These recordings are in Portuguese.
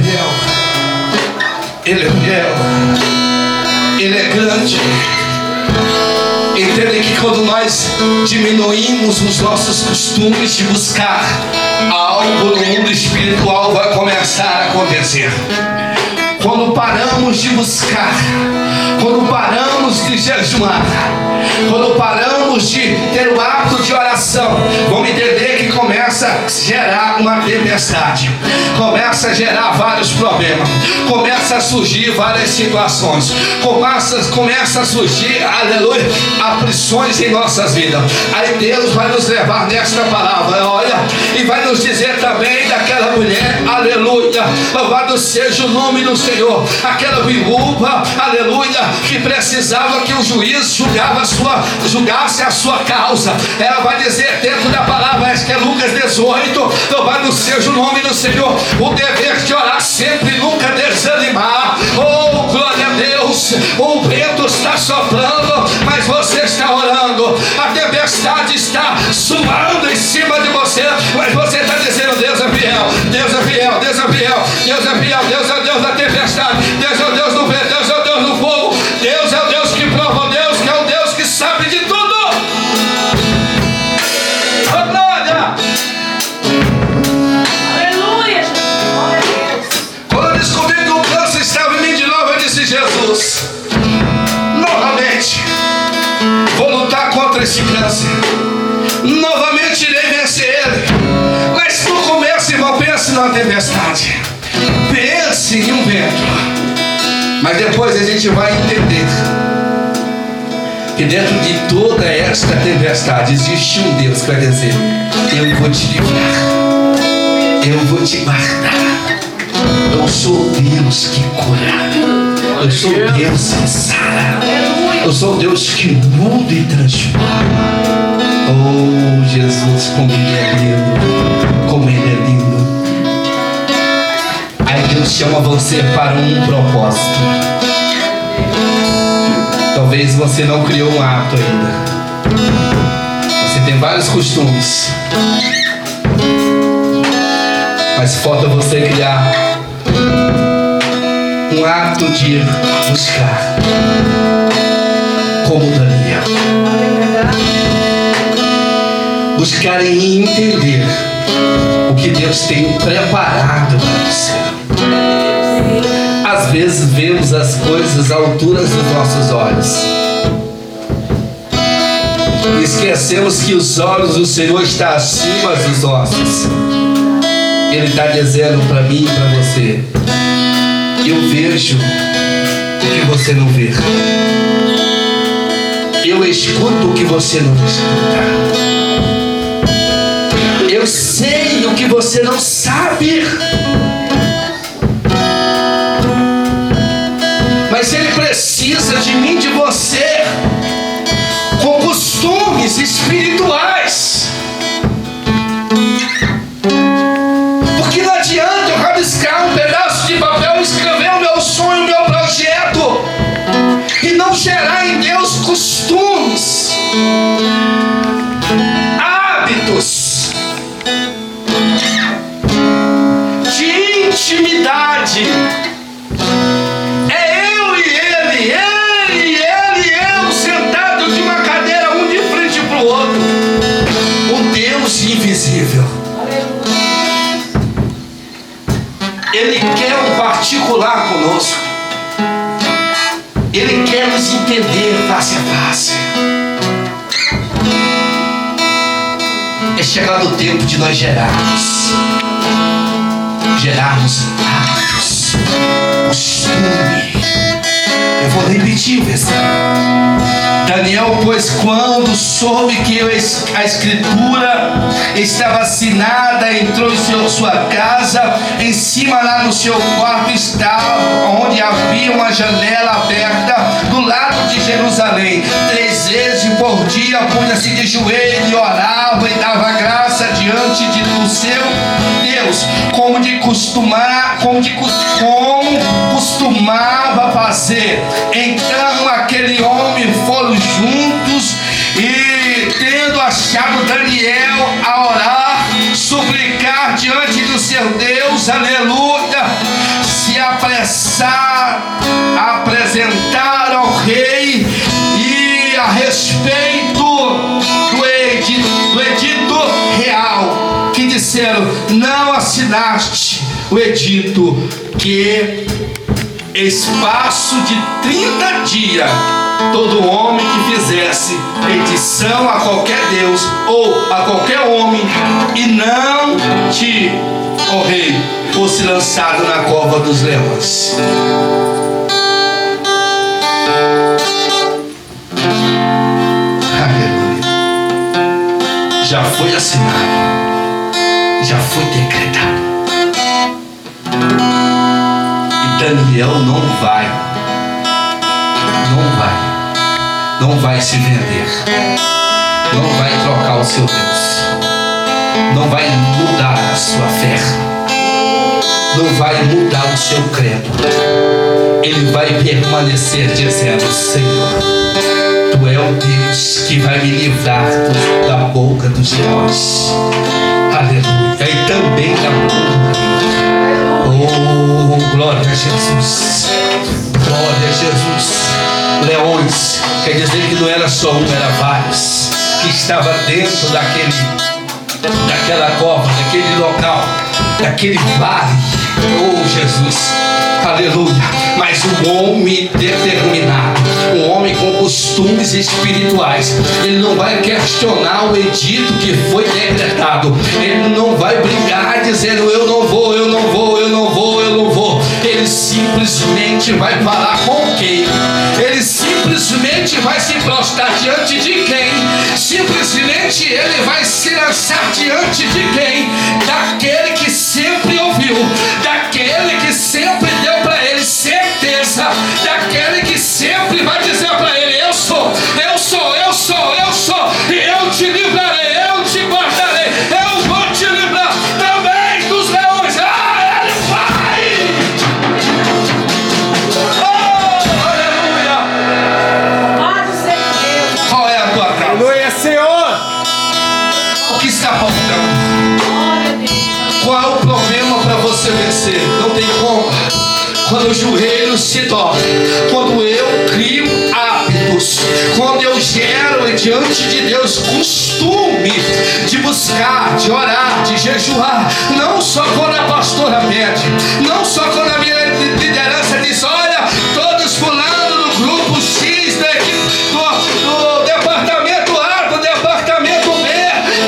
fiel. Ele é fiel. Ele é grande. Entendem que quando nós diminuímos os nossos costumes de buscar algo no mundo espiritual, vai começar a acontecer. Quando paramos de buscar, quando paramos de jejuar, quando paramos de ter o hábito de oração, vamos entender que começa a gerar uma tempestade, começa a gerar vários problemas, começa a surgir várias situações, começa a surgir, aleluia, aflições em nossas vidas. Aí Deus vai nos levar nesta palavra, olha, e vai nos dizer também daquela mulher, aleluia, louvado seja o nome do Senhor, aquela viúva, aleluia, que precisava que o juiz julgasse a sua causa. Ela vai dizer dentro da palavra, acho que é Lucas 18, louvado seja o nome do Senhor, o dever de orar sempre, nunca desanimar. Oh, glória a Deus, o vento está soprando, mas você está orando, a tempestade está suando em cima de você, mas você está dizendo: Deus é fiel, Deus é fiel, Deus é fiel, Deus é fiel, Deus é o Deus da tempestade, Deus é o Deus do vento, Deus é o Deus do fogo, Deus é o Deus que prova, Deus que é o Deus que sabe de tudo. Oh, glória! Aleluia! Glória a Deus. Quando eu descobri que o câncer estava em mim de novo, eu disse: Jesus, novamente vou lutar contra esse câncer, novamente irei vencer ele. Mas no começo, irmão, pense numa tempestade, pense em um vento. Mas depois a gente vai entender que dentro de toda esta tempestade existe um Deus que vai dizer: eu vou te livrar, eu vou te guardar. Eu sou Deus que cura, eu sou Deus que sara, eu sou Deus que muda e transforma. Oh, Jesus, como Ele é lindo, como Ele é lindo. Aí Deus chama você para um propósito. Talvez você não criou um hábito ainda. Você tem vários costumes, mas falta você criar um hábito de buscar, como Daniel. Buscar e entender o que Deus tem preparado para você. Às vezes vemos as coisas à altura dos nossos olhos e esquecemos que os olhos do Senhor estão acima dos nossos. Ele está dizendo para mim e para você: eu vejo o que você não vê, eu escuto o que você não escuta, eu sei o que você não sabe. Mas Ele precisa de mim e de você com costumes espirituais. Porque não adianta eu rabiscar um pedaço de papel, escrever o meu sonho, o meu projeto, e não gerar em Deus costumes, hábitos de intimidade. Invisível. Ele quer um particular conosco. Ele quer nos entender face a face. É chegado o tempo de nós gerarmos hábitos, costume. Eu vou repetir o versículo. Daniel, pois quando soube que a escritura estava assinada, entrou em sua casa, em cima lá no seu quarto estava, onde havia uma janela aberta, do lado de Jerusalém. 3 vezes por dia punha-se de joelho e orava e dava graça diante do seu Deus, como costumava fazer. Então aquele homem foram juntos e, tendo achado Daniel a orar, suplicar diante do seu Deus, aleluia, se apressar a apresentar ao rei e a respeito do edito real, que disseram: não assinaste o edito, que espaço de 30 dias todo homem que fizesse petição a qualquer Deus ou a qualquer homem e não te, ó rei, fosse lançado na cova dos leões. Aleluia. Já foi assinado, já foi decretado. E Daniel não vai se vender, não vai trocar o seu Deus, não vai mudar a sua fé, não vai mudar o seu credo. Ele vai permanecer dizendo: Senhor, Tu é o Deus que vai me livrar da boca dos leões. Aleluia. E também da boca do rei. Oh, glória a Jesus. Glória a Jesus. Leões, quer dizer que não era só um, era vários, que estava dentro daquela cova, daquele local, daquele vale. Oh, Jesus, aleluia. Mas um homem determinado, um homem com costumes espirituais, ele não vai questionar o edito que foi decretado, ele não vai brigar dizendo: eu não vou, eu não vou, eu não vou, eu não vou. Ele simplesmente vai falar com quem? Ele simplesmente vai se prostrar diante de quem? Simplesmente ele vai se lançar diante de quem? Daquele que sempre ouviu, daquele que sempre deu para ele certeza, daquele que sempre vai dizer para ele: eu sou, eu sou, eu sou, eu sou, e eu te livrarei, eu te guardarei, eu vou te livrar também dos leões. Ah, ele vai! Oh, aleluia! Amado seja Deus. Qual é a tua causa? Aleluia, Senhor! O que está faltando? Glória a Deus. Qual é o problema para você vencer? Não tem como. Quando os joelhos se dobram, quando eu crio hábitos, quando eu gero diante de Deus costume de buscar, de orar, de jejuar, não só quando a pastora pede, não só quando a minha liderança diz: olha, todos fulano no grupo X da equipe, do departamento A, do departamento B,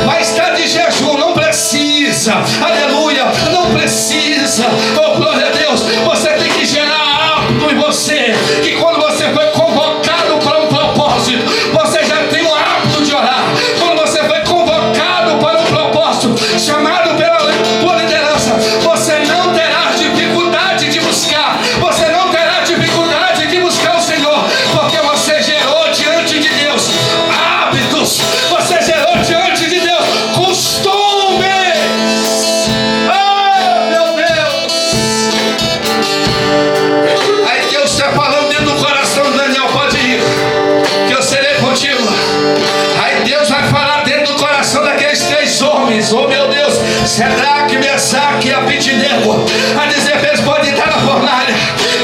vai estar de jejum. Não precisa, aleluia, não precisa. Oh, glória a Deus. Você tem que gerar hábito em você, que quando você foi convocado para um propósito, você já tem o hábito de orar. Quando você foi convocado para um propósito, chamado pela tua liderança, você não terá dificuldade de buscar, você não terá dificuldade de buscar o Senhor, porque você gerou diante de Deus hábitos, você gerou diante de Deus costumes. Oh, meu Deus! Aí Deus está falando dentro do coração de Daniel: pode ir, que eu serei contigo. Aí Deus vai falar dentro do coração daqueles 3 homens, oh meu Deus, Sedraque, Mesaque e Abednego, a dizer: eles podem entrar na fornalha,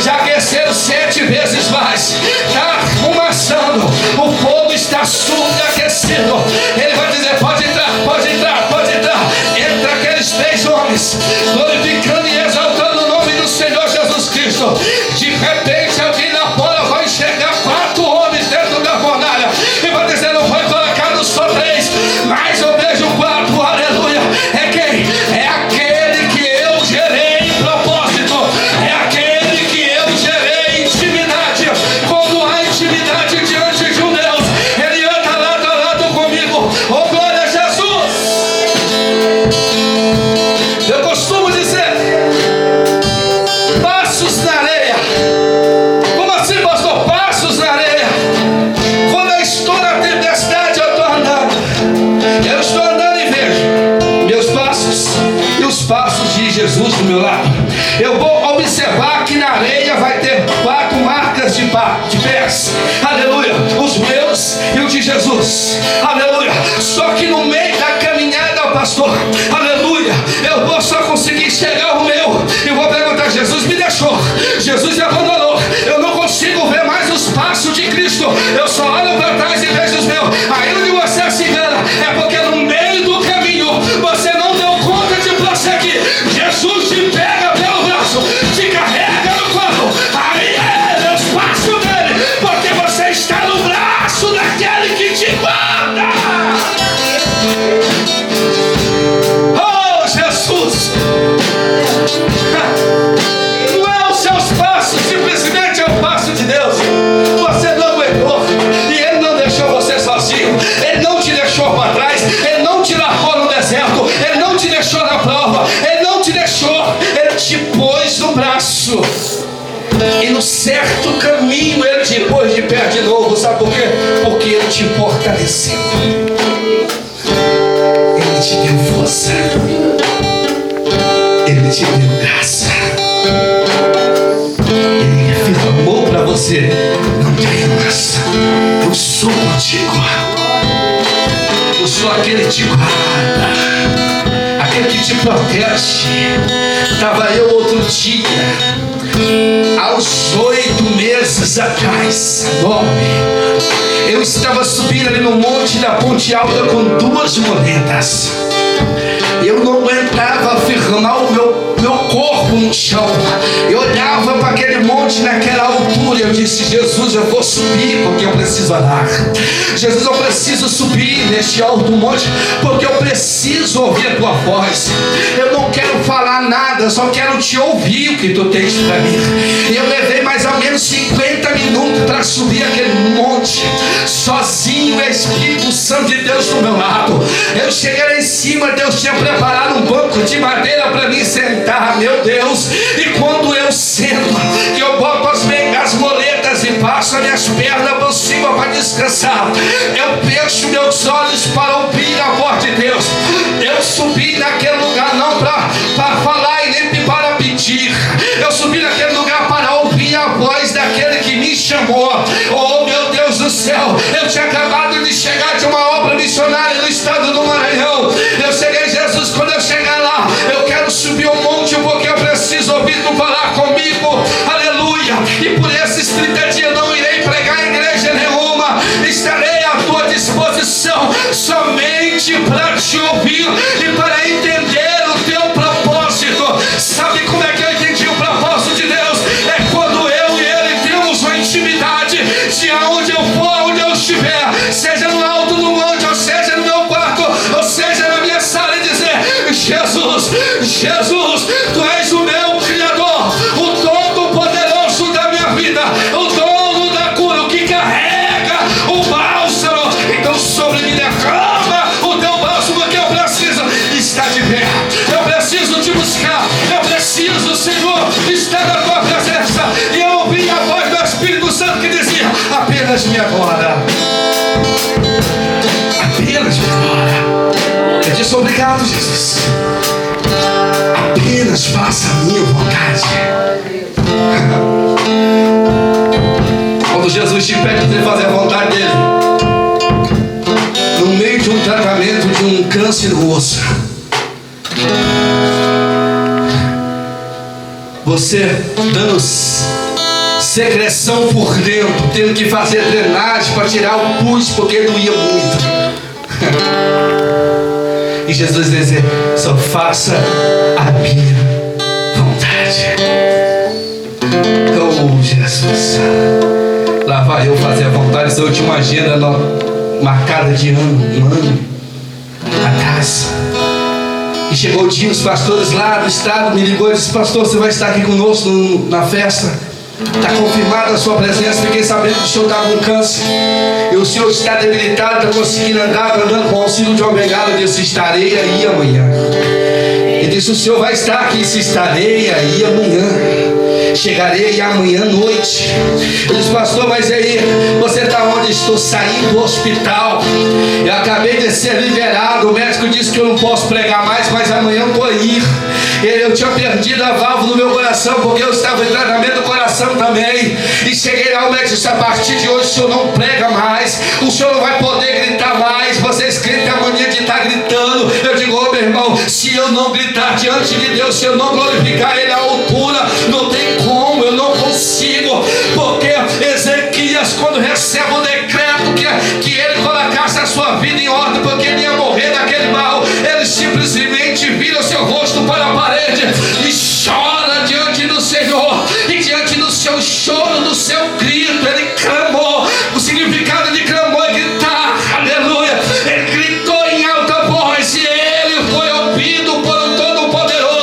já aqueceram 7 vezes mais, está fumaçando, o fogo está superaquecido. Ele vai dizer: pode entrar, pode entrar, pode entrar. Entra aqueles 3 homens, glorificando e exaltando o nome do Senhor Jesus Cristo. De repente alguém lá fora vai enxergar 4 homens dentro da fornalha e vai dizer: não foi colocado só 3, mas eu vejo 4, aleluia. É quem? É aquele que eu gerei em propósito, é aquele que eu gerei em intimidade. Quando há intimidade diante de um Deus, ele anda lado a lado comigo. Oh, glória a Jesus! Eu costumo dizer: passos na areia. Como assim, pastor? Passos na areia. Quando eu estou na tempestade, eu estou andando. Eu estou andando e vejo meus passos e os passos de Jesus do meu lado. Eu vou observar que na areia vai ter 4 marcas de pés. Aleluia. Os meus e o de Jesus. Aleluia. Só que no meio da caminhada, pastor, aleluia, eu vou só conseguir chegar o meu. Eu vou perguntar: Jesus me deixou, Deus. Não é os seus passos, simplesmente é o passo de Deus. Você não aguentou e Ele não deixou você sozinho. Ele não te deixou para trás. Ele não te largou no deserto. Ele não te deixou na prova. Ele não te deixou. Ele te pôs no braço. E no certo caminho Ele te pôs de pé de novo. Sabe por quê? Porque Ele te fortaleceu. Ele te deu força. Ele te deu graça. Ele afirmou para você: não temas, eu sou contigo. Eu sou aquele que te guarda, aquele que te protege. Estava eu outro dia, aos 8 meses atrás, 9, eu estava subindo ali no monte da Ponte Alta com 2 muletas. Eu não aguentava firmar o meu corpo no chão. Eu olhava para aquele monte naquela altura. Eu disse: Jesus, eu vou subir porque eu preciso orar. Jesus, eu preciso subir neste alto monte porque eu preciso ouvir a tua voz. Eu não quero falar nada, só quero te ouvir o que tu tens para mim. E eu levei mais ou menos 50 minutos para subir aquele monte, sozinho, o Espírito Santo de Deus do meu lado. Eu cheguei lá em cima, Deus tinha preparado um banco de madeira para mim sentar, meu Deus. E quando eu sento, que eu boto as moletas e passo as minhas pernas por cima para descansar, eu fecho meus olhos para ouvir a voz de Deus. Eu subi naquele lugar não para falar e nem para pedir. Eu subi naquele lugar para ouvir a voz daquele que me chamou. Oh, meu Deus do céu, eu tinha acabado de chegar de uma obra missionária no estado do Maranhão. Eu cheguei: Jesus, quando eu chegar lá, eu quero subir um monte porque eu preciso ouvir tu falar comigo. Aleluia. E por esses 30 dias não irei pregar em igreja nenhuma. Estarei à tua disposição somente para te ouvir e para entender o teu propósito. Sabe como é que eu entendi o propósito de Deus? É quando eu e Ele temos uma intimidade de aonde eu for, aonde eu estiver, seja no alto do monte, ou seja no meu quarto, ou seja na minha sala, e dizer: Jesus, Jesus, tu és o meu Criador, o Todo-Poderoso da minha vida, o dono da cura, o que carrega o bálsamo. Então sobre mim derrama o teu bálsamo que eu preciso estar de pé. Eu preciso te buscar. Eu preciso, Senhor, estar na tua presença. E eu ouvi a voz do Espírito Santo que dizia: apenas me agora. Apenas me agora. Eu disse: obrigado, Jesus. Apenas faça a minha vontade. Quando Jesus te pede para fazer a vontade dele, no meio de um tratamento de um câncer no osso, você dando secreção por dentro, tendo que fazer drenagem para tirar o pus porque doía muito. E Jesus dizia: só faça a minha vontade. Oh, Jesus, lá vai eu fazer a vontade. Essa última agenda marcada de um ano atrás. E chegou o dia, os pastores lá do estado me ligou e disse: pastor, você vai estar aqui conosco na festa? Está confirmada a sua presença. Fiquei sabendo que o senhor está com câncer e o senhor está debilitado, está conseguindo andar, andando com o auxílio de uma bengala. Eu disse: estarei aí amanhã. Ele disse: o senhor vai estar aqui. Se estarei aí amanhã. Chegarei amanhã à noite. Eu disse: pastor, mas aí, você está onde? Estou saindo do hospital. Eu acabei de ser liberado. O médico disse que eu não posso pregar mais, mas amanhã eu vou ir. Eu tinha perdido a válvula do meu coração, porque eu estava em tratamento do coração também. E cheguei lá, o médico disse: a partir de hoje o senhor não prega mais, o senhor não vai poder gritar mais. Vocês gritam a mania de estar gritando. Eu digo: ô meu irmão, se eu não gritar diante de Deus, se eu não glorificar Ele à altura, não tem como, eu não consigo. Porque Ezequias, quando recebe o decreto que ele colocasse a sua vida em ordem, porque ele ia morrer naquele mal, ele simplesmente vira o seu rosto para a parede e chora diante do Senhor. E diante do seu choro, do seu grito, ele clamou. O significado de clamou é gritar, aleluia. Ele gritou em alta voz e ele foi ouvido por um Todo-Poderoso.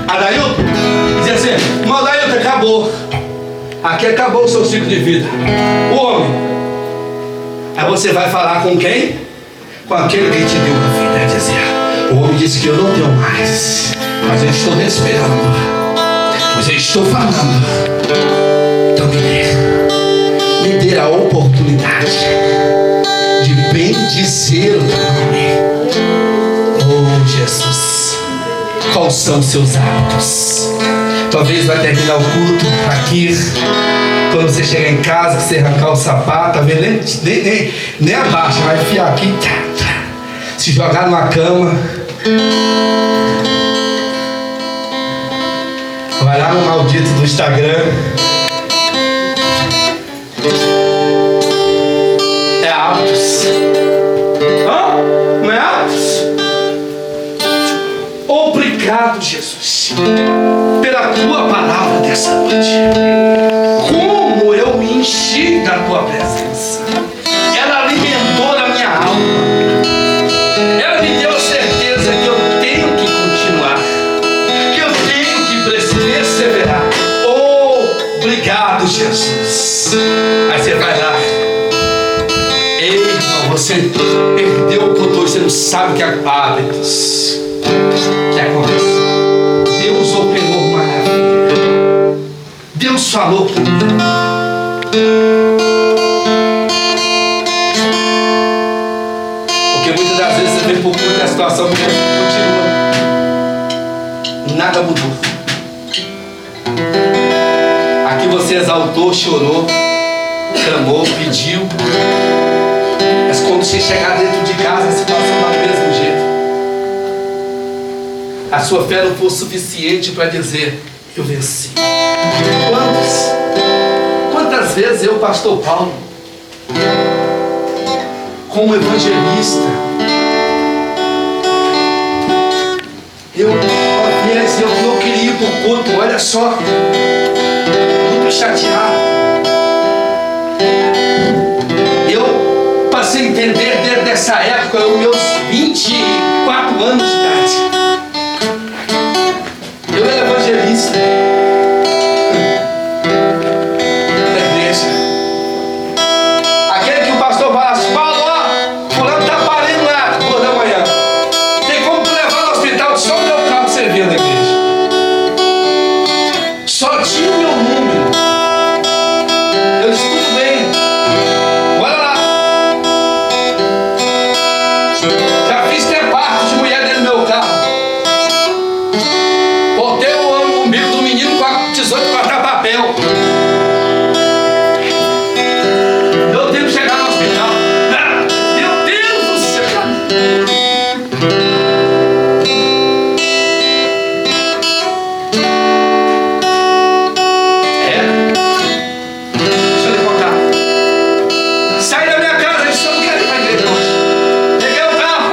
Adailton? Dizia assim, irmão Adailton, acabou. Aqui acabou o seu ciclo de vida. O homem. Aí você vai falar com quem? Com aquele que te deu a vida. Dizia, o homem disse que eu não tenho mais, mas eu estou respirando, mas eu estou falando. Então me dê a oportunidade de bendizer o teu nome. Oh Jesus, quais são os seus hábitos? Talvez vai terminar o culto aqui. Quando você chegar em casa, você arrancar o sapato, talvez nem abaixa, vai enfiar aqui, se jogar numa cama, vai lá no maldito do Instagram. É hábitos. Não é hábitos? Obrigado, Jesus, pela tua palavra dessa noite. Como eu me enchi da tua presença. Ela alimentou a minha alma. Ela me deu a certeza que eu tenho que continuar, que eu tenho que perseverar. Obrigado, Jesus. Aí você vai lá. Ei, irmão, você perdeu o controle, você não sabe o que é hábitos. O que acontece? Deus operou maravilha. Deus falou comigo. Porque muitas das vezes você vem por conta da situação que continua. Nada mudou. Aqui você exaltou, chorou, clamou, pediu. Mas quando você chegar dentro de casa, a situação vai do mesmo jeito. A sua fé não foi suficiente para dizer, eu venci. Quantas vezes eu, pastor Paulo, como evangelista, eu não queria ir por culto, olha só, muito chateado. Eu passei a entender desde dessa época, os meus 24 anos de idade. Eu era evangelista da igreja. Aquele que o pastor fala assim, Paulo, ó, fulano tá parindo lá, 2 da manhã. Tem como tu levar no hospital? Só o meu carro servia na igreja. Só tinha o meu número. Eu disse, tudo bem. Bora lá. Já fiz ter parto de mulher dentro do meu carro. Botei o umbigo do menino com a tesoura de cortar papel. Deu tempo de chegar no hospital. Meu Deus do céu! Deixa eu lhe contar. Saí da minha casa, eu disse, eu não quero ir para a igreja hoje. Peguei o carro.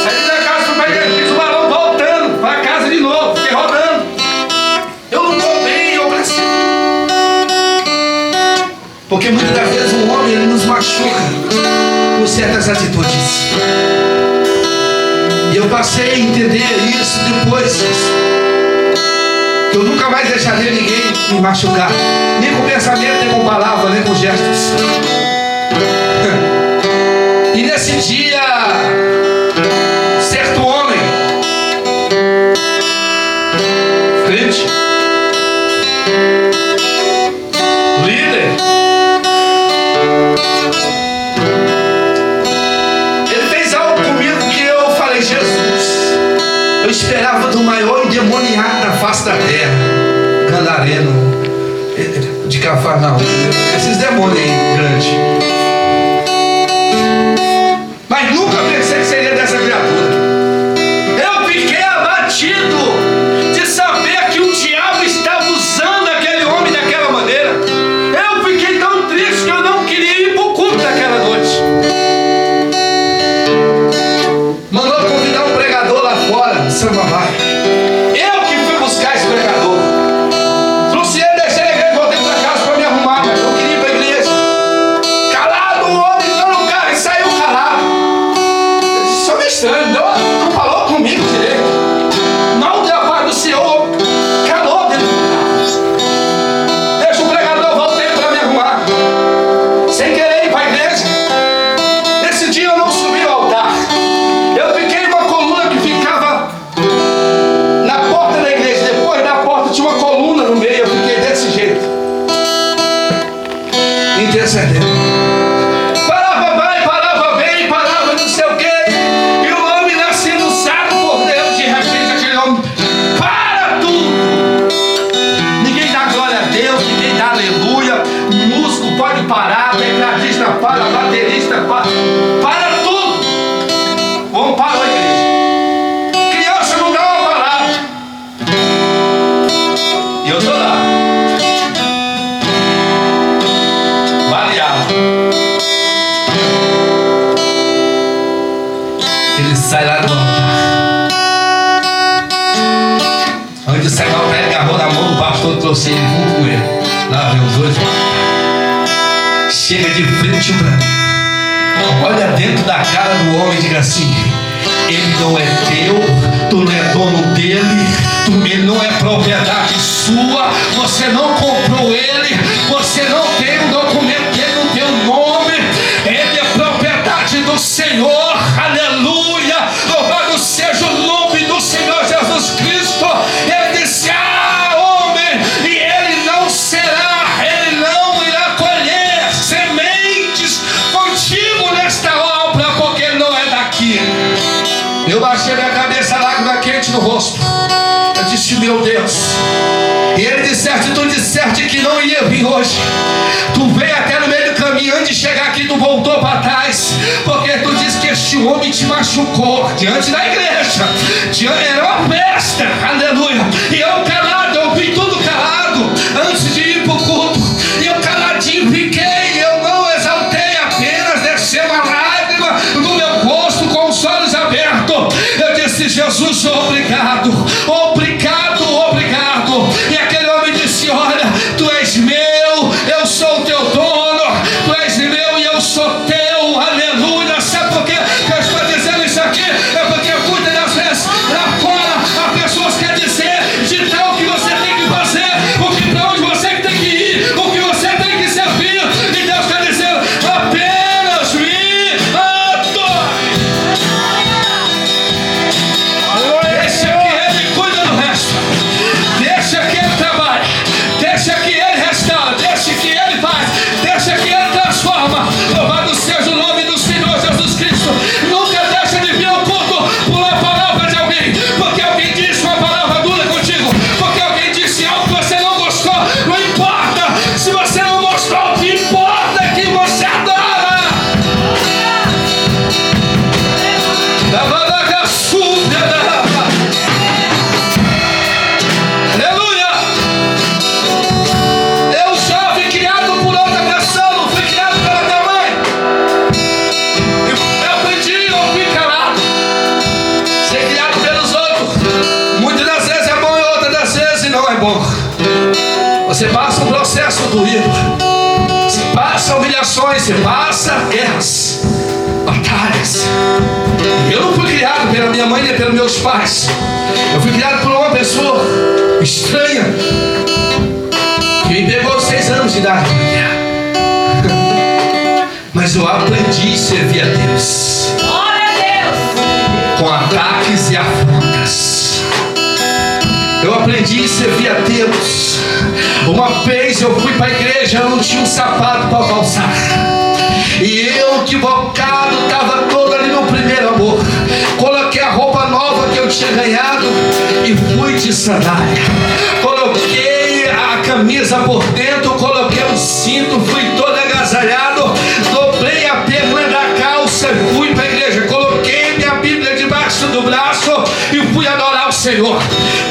Saí da minha casa, fui para a igreja, fiz o balão voltando para casa de novo, fiquei rodando. Eu não estou bem, eu preciso. Porque muitas das vezes o homem ele nos machuca por certas atitudes. E eu passei a entender isso depois. Que eu nunca mais deixaria ninguém me machucar. Nem com pensamento, nem com palavra, nem com gestos. E nesse dia, certo homem, crente, líder, ele fez algo comigo que eu falei, Jesus, eu esperava do maior endemoniado da face da terra, Gadareno, de Cafarnaum, esses demônios aí grandes. Mas nunca pensei que seria dessa criatura. Eu fiquei abatido de saber que o diabo estava usando aquele homem daquela maneira. Eu fiquei tão triste que eu não queria ir para o culto daquela noite. Mandou convidar um pregador lá fora, de Samambaia. Eu que fui buscar esse pregador. Luciano, deixei a igreja, voltei para casa para me arrumar, mas eu queria ir para a igreja. Calado, o homem entrou no carro e saiu calado. Eu disse, só me estranho, não falou comigo direito. tinha uma coluna no meio, eu fiquei desse jeito, intercedendo. Parava vai, parava vem, parava não sei o quê. E o homem lá sendo usado por Deus. De repente aquele homem para tudo. Ninguém dá glória a Deus, ninguém dá aleluia. Músico pode parar, tecladista para, baterista para tudo. Vamos parar a igreja. Criança não dá uma palavra. E eu tô lá. Variado. Ele sai lá do altar. Antes de sair do altar, ele agarrou na mão do pastor, trouxe ele junto com ele. Lá vem os dois. Chega de frente pra mim. Olha dentro da cara do homem e diga assim: ele não é teu, tu não é dono dele, ele não é propriedade sua, você não comprou ele, você não tem um documento dele no teu nome, ele é propriedade do Senhor, aleluia, louvado seja o nome do Senhor Jesus Cristo. Ele disse: homem, e ele não irá colher sementes contigo nesta obra, porque ele não é daqui. Eu baixei minha cabeça, lágrima quente no rosto. Eu disse: meu Deus. E ele disseste, tu disseste que não ia vir hoje. Tu veio até no meio do caminho, antes de chegar aqui tu voltou para trás, porque tu disse que este homem te machucou diante da igreja. Era uma festa, aleluia. E eu calado, eu vi tudo calado antes de ir para o culto. E eu caladinho fiquei, eu não exaltei, apenas desceu uma lágrima no meu rosto com os olhos abertos. Eu disse: Jesus, obrigado, obrigado, obrigado. E aquele homem disse: olha, tu és meu, eu sou o teu dono, tu és meu e eu sou teu, aleluia. Sabe por quê que eu estou dizendo isso aqui? É porque muitas das vezes lá fora as pessoas querem dizer de tal que você tem que fazer, para onde você tem que ir, o que você tem que servir. E Deus está dizendo: apenas me adore. Deixa que ele cuida do resto. Deixa que ele trabalhe. Deixa que ele restaura. Deixa que ele faz. Deixa que ele transforma. Louvado seja o nome do Senhor Jesus Cristo. Nunca deixa de vir ao culto por uma palavra de alguém. Porque alguém disse uma palavra dura contigo. Porque alguém disse algo que você não gostou. Não importa. Se você não gostou, o que importa é que você adora. Aleluia! Eu já fui criado por outra pessoa, não fui criado pela minha mãe. Eu aprendi, eu fui calado. Ser criado pelos outros, muitas das vezes é bom e outras das vezes não é bom. Você passa um processo doído, você passa humilhações, você passa guerras, batalhas. Eu não fui criado pela minha mãe nem pelos meus pais. Eu fui criado por uma pessoa estranha que me pegou aos 6 anos de idade. Mas eu aprendi a servir a Deus Glória a Deus. com ataques e afrontas. Eu aprendi a servir a Deus. Uma vez eu fui para a igreja, eu não tinha um sapato para calçar. E eu, equivocado, estava todo ali no primeiro amor. Coloquei a roupa nova que eu tinha ganhado e fui de sandália. Coloquei a camisa por dentro, coloquei um cinto, fui todo agasalhado. Dobrei a perna da calça e fui para a igreja. Coloquei minha Bíblia debaixo do braço e fui adorar o Senhor.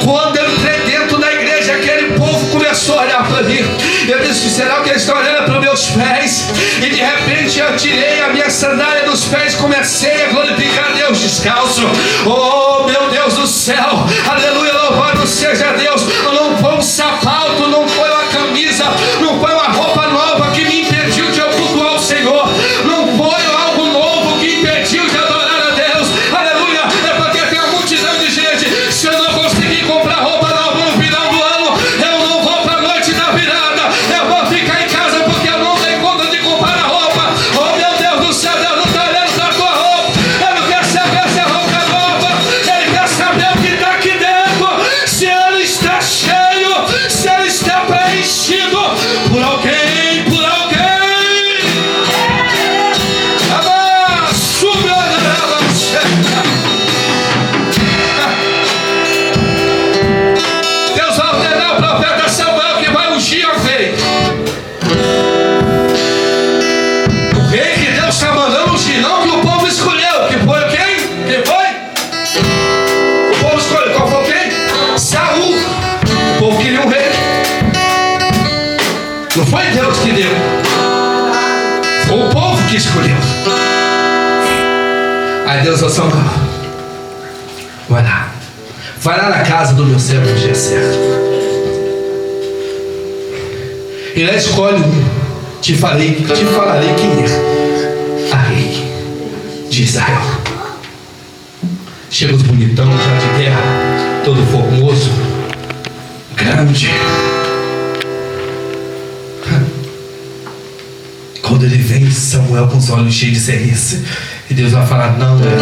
Quando eu entrei dentro da igreja, aquele povo começou a olhar para mim. Eu disse: será que eles estão olhando para os meus pés? E de repente eu tirei a minha sandália dos pés e comecei a glorificar a Deus descalço. Oh, meu Deus do céu, aleluia, louvado seja Deus. Não foi um sapato, não foi uma camisa, não foi uma roupa nova que me impediu de eu cultuar o Senhor. Não foi algo novo que impediu de adorar a Deus. Aleluia, é porque tem uma multidão de gente. Se eu não conseguir comprar roupa nova no final do ano, eu não vou para a noite da virada. Eu vou ficar em casa porque eu não tenho conta de comprar a roupa. Oh, meu Deus do céu, Deus não está olhando para a tua roupa. Ele não quer saber se a roupa é nova. Ele quer saber o que está aqui dentro. Se ele está Deus que deu. Foi o povo que escolheu. Aí Deus falou: Samuel, vai lá na casa do meu servo Jessé. E lá escolhe um. Te falarei quem é a rei de Israel. Chega os bonitão já de guerra, todo formoso, grande. Quando ele vem, Samuel com os olhos cheios de cernice, e Deus vai falar: não é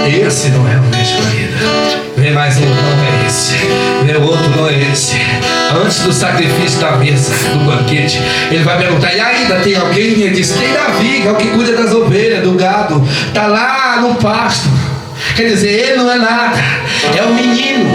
esse não é o meu escolhido. Vem mais um, não é esse. Vem outro, não é esse. Antes do sacrifício da mesa, do banquete, ele vai perguntar: e ainda tem alguém? E ele diz: tem Davi, que é o que cuida das ovelhas, do gado, está lá no pasto. Quer dizer, ele não é nada, é o menino.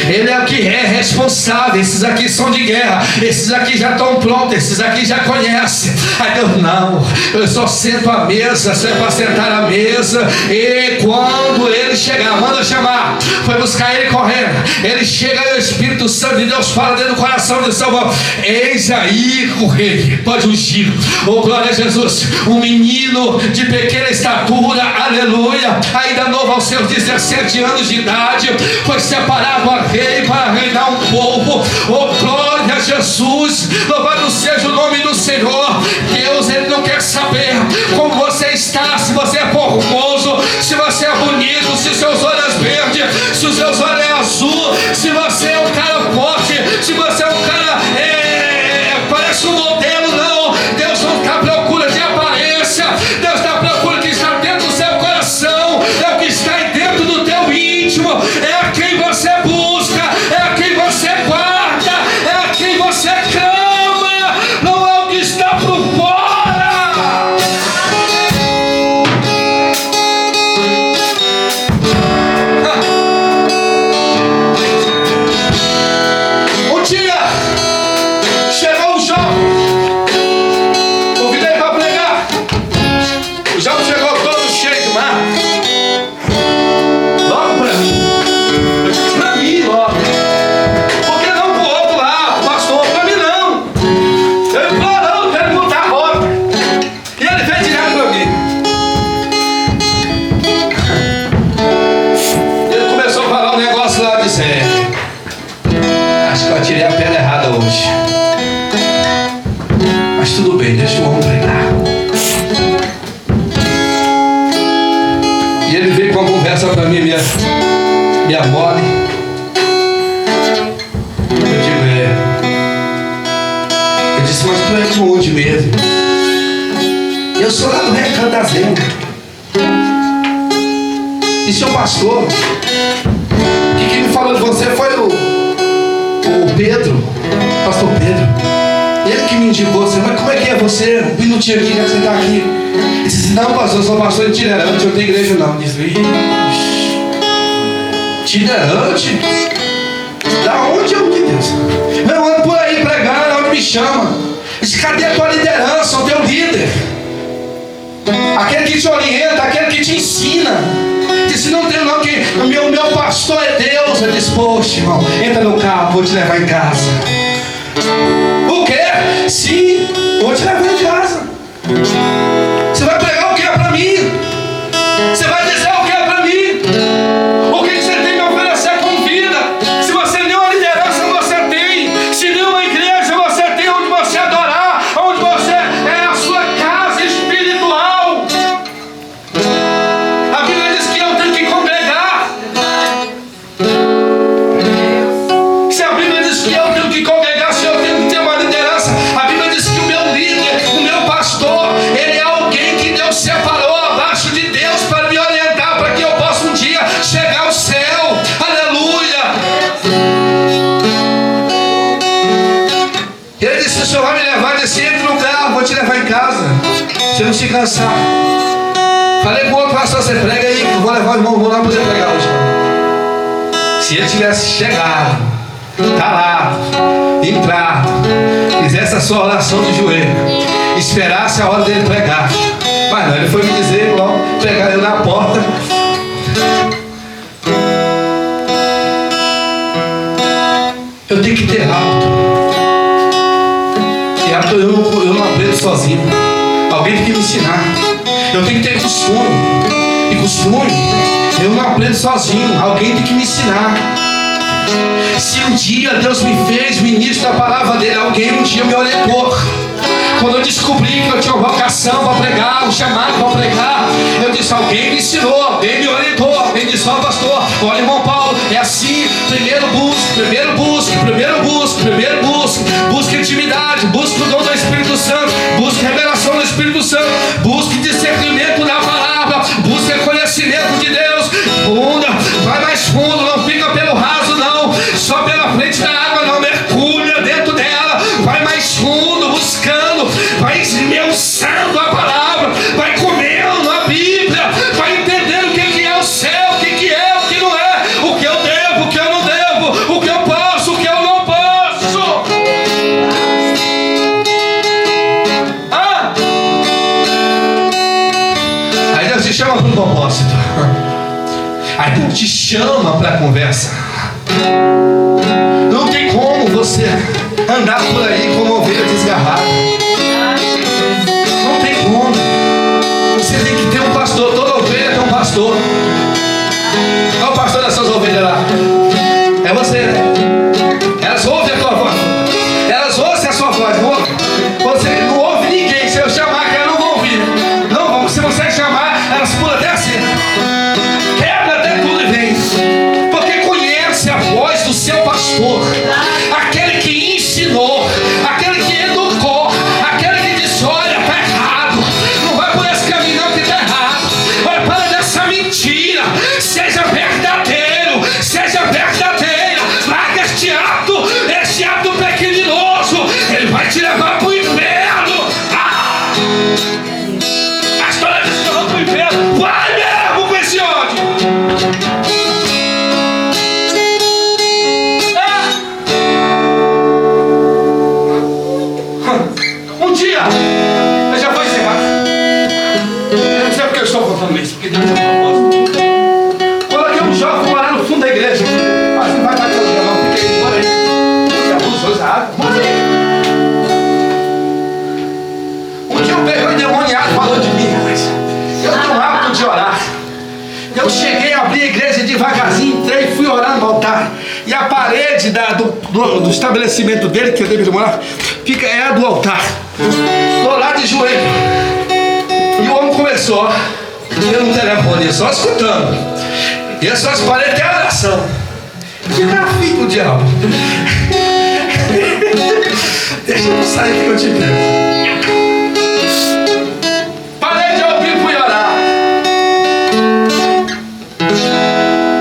Ele é o que é responsável. Esses aqui são de guerra, esses aqui já estão prontos, esses aqui já conhecem. Aí Deus: não, eu só sento à mesa, só é para sentar à mesa. E quando ele chegar, manda chamar. Foi buscar ele correndo. Ele chega e o Espírito Santo de Deus fala dentro do coração de Samuel: eis aí o rei, pode ungir. Oh, glória a Jesus. Um menino de pequena estatura, aleluia, ainda novo aos seus 17 anos de idade, foi separado a rei para reinar um povo. Oh, glória a Jesus. Louvado seja o nome do Senhor. Deus, ele não quer saber como você está, se você é formoso, se você é bonito, se seus olhos verdes, se os seus olhos é azul, se você é um cara forte, se você é um cara parece um modelo. Não, Deus não está à procura de aparência. Deus está à procura que está dentro do seu coração, é o que está aí dentro do teu íntimo, é a quem você busca, é a quem você guarda, é a quem você clama, não é o que está por fora. Um dia chegou um jovem, convidei para pregar. O jovem chegou todo cheio de mar. Logo para mim. Eu disse: para mim logo. Por que não para o outro lá, pastor? Para mim não. Ele falou: não, eu quero botar a roupa. E ele veio direto para mim. Ele começou a falar um negócio lá, disse: acho que eu tirei a pedra errada hoje. Mas tudo bem, deixa o homem pregar. E ele veio com uma conversa para mim, minha mole. Eu digo: eu disse: mas tu é de onde mesmo? Eu sou lá do Recanto das Lendas. E seu pastor, que quem me falou de você foi o Pedro, pastor Pedro. Ele que me indicou. Assim: mas como é que é você? Um minutinho aqui, já que você está aqui. Ele disse: não, pastor, eu sou pastor itinerante, eu não tenho igreja não. Eu disse: itinerante? Da onde, meu Deus? Eu ando por aí pregando, onde me chama. Eu disse: cadê a tua liderança, o teu líder? Aquele que te orienta, aquele que te ensina. Eu disse: não tem não, que o meu pastor é Deus. Eu disse: poxa, irmão, entra no carro, vou te levar em casa. O quê? Sim, vou te levar em casa. Você vai pregar o que para mim? Você vai dizer o que para mim? O que você tem que oferecer com vida? Se você nenhuma liderança você tem, se nenhuma igreja você tem onde você adorar, onde você é a sua casa espiritual. A Bíblia diz que eu tenho que congregar. Se a Bíblia diz que eu tenho que congregar, se eu tenho que ter uma liderança, a Bíblia diz que o meu líder, o meu pastor, ele é alguém que Deus separou abaixo de Deus para me orientar, para que eu possa um dia chegar ao céu. Aleluia! Ele disse: o senhor vai me levar desse outro lugar, vou te levar em casa, você não se cansar. Falei para o outro pastor: você prega aí, que eu vou levar o irmão, vou lá poder pregar hoje. Se ele tivesse chegado, calado, entrado, fizesse a sua oração de joelho, esperasse a hora dele pregar. Mas não, ele foi me dizer igual, pregar eu na porta. Eu tenho que ter hábito. E eu não aprendo sozinho. Alguém tem que me ensinar. Eu tenho que ter costume. E costume, eu não aprendo sozinho. Alguém tem que me ensinar. Se um dia Deus me fez ministro da palavra dele, alguém um dia me orientou. Quando eu descobri que eu tinha uma vocação para pregar, um chamado para pregar, eu disse: alguém me ensinou, alguém me orientou, alguém disse: ó pastor, olha irmão Paulo, é assim, primeiro busque intimidade, busque o dom do Espírito Santo, busque revelação do Espírito Santo, busque discernimento da palavra, busque conhecimento de Deus, vai mais fundo, não fica pelo raso não, só pela frente da água não, mergulha dentro dela, vai mais fundo, buscando, vai esmiuçando a palavra, vai comendo a Bíblia, vai entendendo o que é o céu, o que é, o que não é, o que eu devo, o que eu não devo, o que eu posso, o que eu não posso. Aí Deus te chama para um propósito. Aí Deus te chama para a conversa. Não tem como você andar por aí como ovelha desgarrada. Não tem como. Você tem que ter um pastor. Toda ovelha tem um pastor. Qual é o pastor dessas ovelhas lá? É você, né? Elas ouvem a tua voz. Elas ouvem a sua voz. Você não ouve ninguém. Se eu chamar, elas não vão ouvir. Não vão. Se você chamar, elas pulam até assim. Quebra até tudo e vem. Porque conhece a voz do seu pastor. Aquele que ensinou, aquele que educou, aquele que disse: olha, tá errado, não vai por esse caminho não que tá errado, olha, para dessa mentira, seja verdadeiro, larga este ato pecaminoso, ele vai te levar pro inferno. A história diz que eu vou pro inferno, vai mesmo com esse ódio. Um dia, eu já vou encerrar. Eu não sei porque eu estou contando isso, porque Deus tem um propósito. Coloquei um jovem morar no fundo da igreja. Mas não vai bater o dia, não, fica aí, bora aí. Você abusou da água, bora aí. Um dia eu peguei um endemoniado falou de mim, mas eu tenho um hábito de orar. Eu cheguei, abri a igreja devagarzinho, entrei e fui orar no altar. E a parede do estabelecimento dele, que eu devo morar, é a do altar. Estou lá de joelho. E o homem começou, eu no telefone, só escutando. E essas paredes têm oração. Que filho do diabo. Deixa eu sair que eu te pego. Parei de ouvir e fui orar.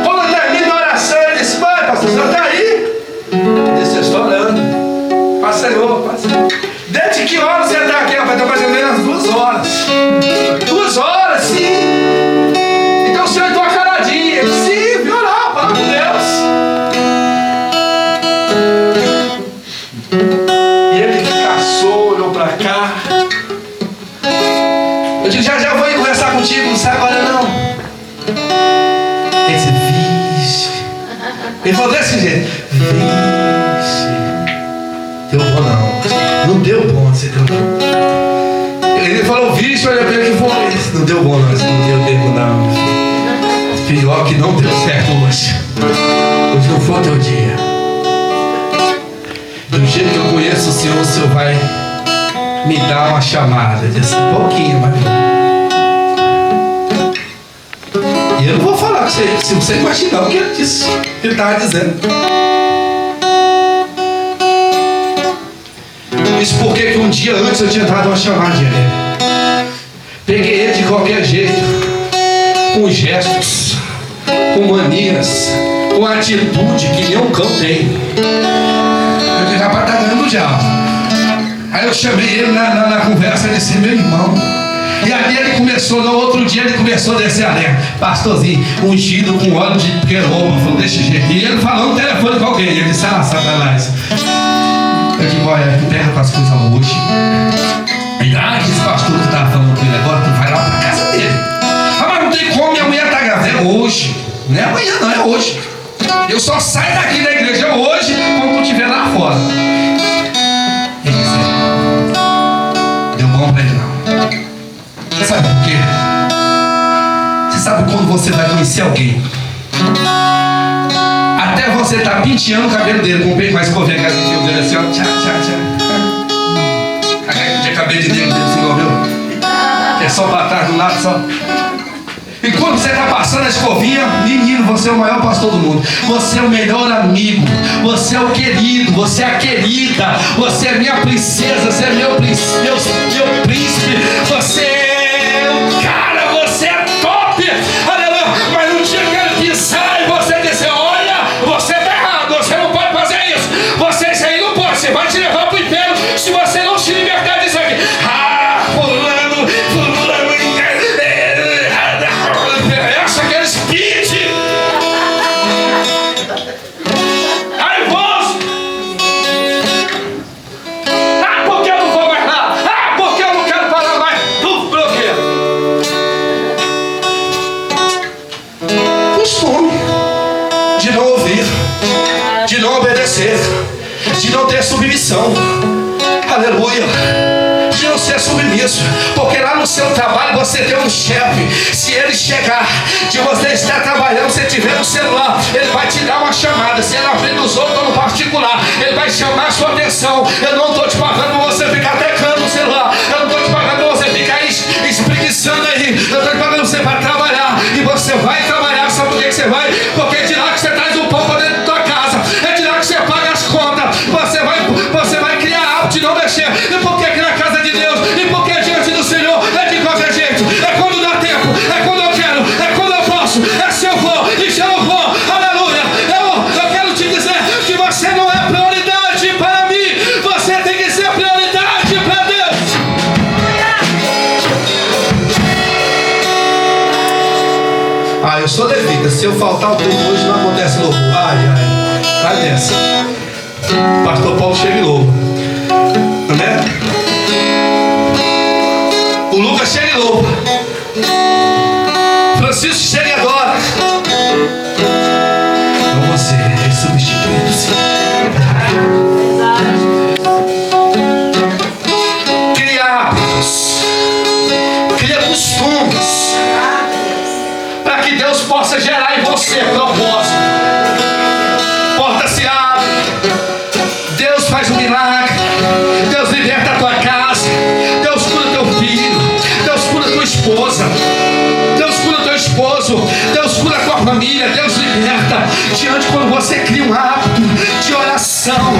Quando termina a oração, ele disse: vai, pastor, você está aí? Eu disse: eu estou orando. Senhor. Desde que hora você está aqui? Vai estar mais ou menos 2 horas. 2 horas, sim. Então o senhor entrou cada dia. Sim, viu lá, fala com Deus. E ele caçou, olhou para cá. Eu digo: já vou ir conversar contigo, não sai agora não. Ele disse: vixe. Ele falou desse jeito: vixe. Deu bom não deu bom, você deu bom. Ele falou: vixe, olha bem que foi. Não deu bom não, você não deu tempo não. Pior que não deu certo hoje. Hoje não foi o teu dia. Do jeito que eu conheço o Senhor vai me dar uma chamada. Eu disse: pouquinho, mas e eu não vou falar com você, se você imaginar o que ele disse, ele estava dizendo. Isso porque que um dia antes eu tinha dado uma chamada de ele. Peguei ele de qualquer jeito, com gestos, com manias, com atitude que nem um cão tem. Eu disse: rapaz, tá ganhando o diabo. Aí eu chamei ele na conversa e disse: meu irmão. E ali ele começou, no outro dia ele começou a descer a lenha. Pastorzinho, ungido com óleo de queroma, falou desse jeito. E ele falou no telefone com alguém. Ele disse: ah, Satanás. Eu digo: olha, tu pega com as coisas hoje. E esse pastor que estava falando com ele agora, tu vai lá pra casa dele. Ah, mas não tem como, minha mulher tá grávida. É hoje. Não é amanhã, não, é hoje. Eu só saio daqui da igreja hoje quando tu estiver lá fora. Ele disse: Sabe por quê? Você sabe quando você vai conhecer alguém? Até você tá penteando o cabelo dele com o peito mais escovinha, que a gente viu assim, ó. Tchá, tchá, tchá. De cabelo de dentro dele, assim, igual viu? É só pra trás do lado, só. E quando você está passando a escovinha, menino, você é o maior pastor do mundo. Você é o melhor amigo. Você é o querido. Você é a querida. Você é minha princesa. Você é meu príncipe. Você é o cara. Você é top. Aleluia. Mas no dia que ele pisar e você dizer: olha, você está errado. Você não pode fazer isso. Você isso aí não pode. Você vai te levar para o inferno se você não se libertar disso aqui. Fulano. De não obedecer, de não ter submissão, aleluia, de não ser submisso, porque lá no seu trabalho você tem um chefe. Se ele chegar de você estar trabalhando, se tiver no celular, ele vai te dar uma chamada. Se ele abrir nos outros no particular, ele vai chamar a sua atenção. Eu não estou te pagando para você ficar teclando no celular, eu não estou te pagando para você ficar espreguiçando aí, eu estou te pagando para você para trabalhar. E você vai trabalhar, sabe por que você vai? Porque de lá que você traz um pão para dentro da tua casa, é de lá que você paga as contas. Você vai criar hábito de não mexer. E por que aqui na casa de Deus? E por que diante do Senhor? É de qualquer jeito. É quando dá tempo, é quando eu quero, é quando eu posso, é se eu vou e se eu não vou. Aleluia. Eu quero te dizer que você não é prioridade para mim. Você tem que ser prioridade para Deus. Eu sou levita. Se eu faltar o tempo hoje, não acontece novo. Vai dessa. Pastor Paulo chega de novo. Né? O Lucas chega de novo. Francisco chega e adora. Então você é substituído, sim. Cria hábitos. Cria costumes. Para que Deus possa gerar em você propósito. Porta se abre. Deus faz um milagre. Deus liberta a tua casa. Deus cura teu filho. Deus cura tua esposa. Deus cura teu esposo. Deus cura a tua família. Deus liberta. Diante quando você cria um hábito de oração.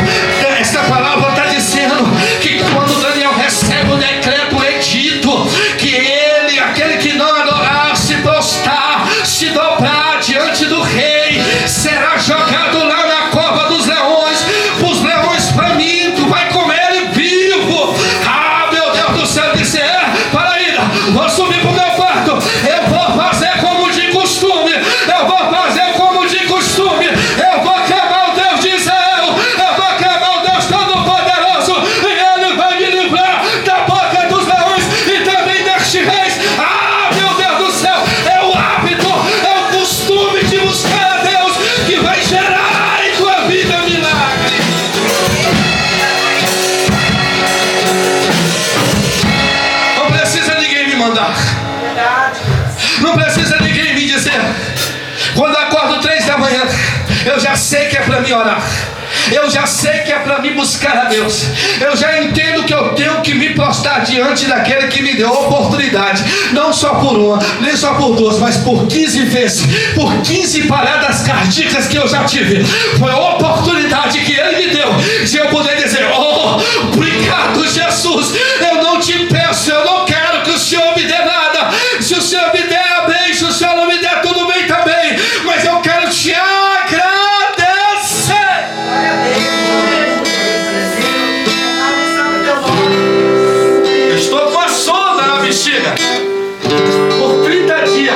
Essa palavra está dizendo que quando Daniel recebe o decreto edito, que ele, aquele que não adorar, se prostrar, se dobrar diante do rei, será jogado lá na cova dos leões. Os leões famintos vai comer ele vivo. Meu Deus do céu, disse: para aí, vou subir para o meu quarto. Eu vou fazer como de costume. Eu vou fazer como de costume. Eu vou clamar o Deus de Israel. Eu vou clamar o Deus Todo-Poderoso. E ele vai me livrar da boca dos leões e também destes reis. Meu Deus do céu, é o hábito, é o costume de buscar a Deus que vai gerar em tua vida milagre. Não precisa ninguém me mandar. Não precisa ninguém me dizer. Quando eu acordo 3 da manhã, eu já sei que é para mim orar. Eu já sei que é para mim buscar a Deus. Eu já entendo que eu tenho que me prostrar diante daquele que me deu a oportunidade. Não só por uma, nem só por duas, mas por 15 vezes. Por 15 paradas cardíacas que eu já tive. Foi a oportunidade que ele me deu de eu poder dizer: obrigado, Jesus. Eu não te peço, eu não quero que o Senhor me dê nada. Se o Senhor me der, bem. Se o Senhor não me der, tudo bem também. Mas eu quero te agradecer. Eu estou com a sonda na bexiga por 30 dias.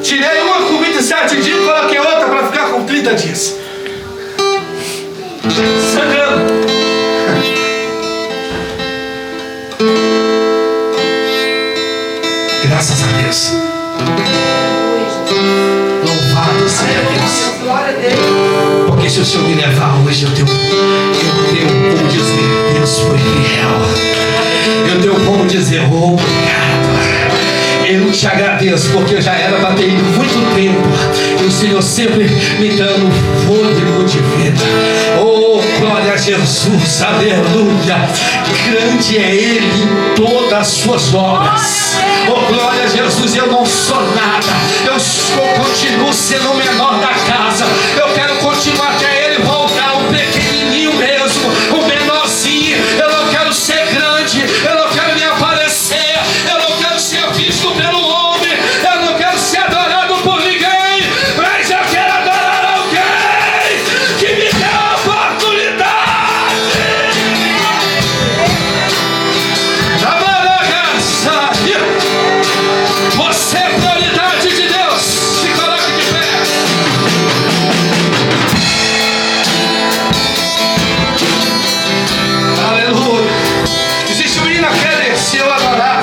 Tirei uma comida em 7 dias e coloquei outra para ficar com 30 dias. Sangrando. Graças a Deus. Louvado seja Deus. Porque se o Senhor me levar hoje, eu tenho como dizer: Deus foi fiel. eu tenho como dizer obrigado. Eu te agradeço, porque eu já era para ter ido muito tempo e o Senhor sempre me dando fôlego de vida. Oh, glória a Jesus, aleluia. Grande é Ele em todas as suas obras. Oh, glória a Jesus, eu não sou nada, eu continuo sendo o menor da casa. Eu quero continuar até Ele voltar, um pequenininho mesmo, um menorzinho. Eu não quero ser grande, eu não quero me aparecer, eu não quero ser visto pelo homem, eu não quero ser adorado por ninguém, mas eu quero adorar alguém que me dê a oportunidade. Você é prioridade de Deus. Se coloque de pé. Aleluia. Existe um hino aquele, se eu adorar,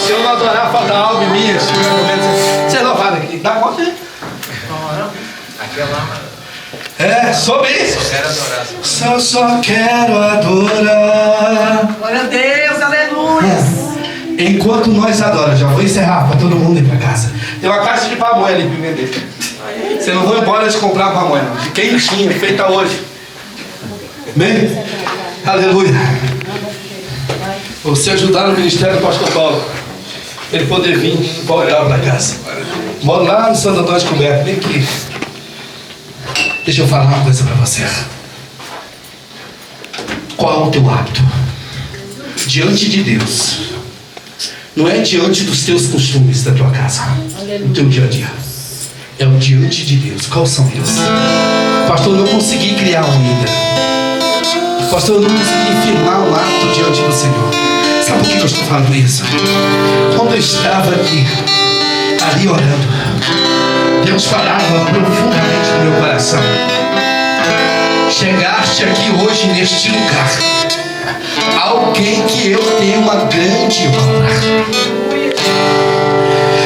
se eu não adorar, falta algo em mim. Você é louvado aqui. Dá conta aí? Sobre isso. Só quero adorar. Glória a Deus, aleluia. Enquanto nós adoramos, já vou encerrar para todo mundo ir para casa. Tem uma caixa de pamonha ali para vender. Você não vai embora de comprar pamonha, não. De quentinha, feita hoje. Amém? Aleluia. Você ajudar no ministério do pastor Paulo, ele poder vir para casa. Moro lá no Santo Antônio de Coberto, vem aqui. Deixa eu falar uma coisa para você. Qual é o teu hábito? Diante de Deus. Não é diante dos teus costumes da tua casa, no teu dia a dia. É o diante de Deus. Quais são eles? Pastor, eu não consegui criar um líder. Pastor, eu não consegui firmar um ato diante do Senhor. Sabe por que eu estou falando isso? Quando eu estava aqui, ali orando, Deus falava profundamente no meu coração. Chegaste aqui hoje neste lugar, alguém que eu tenho uma grande honra.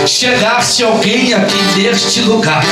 Chegaste alguém aqui neste lugar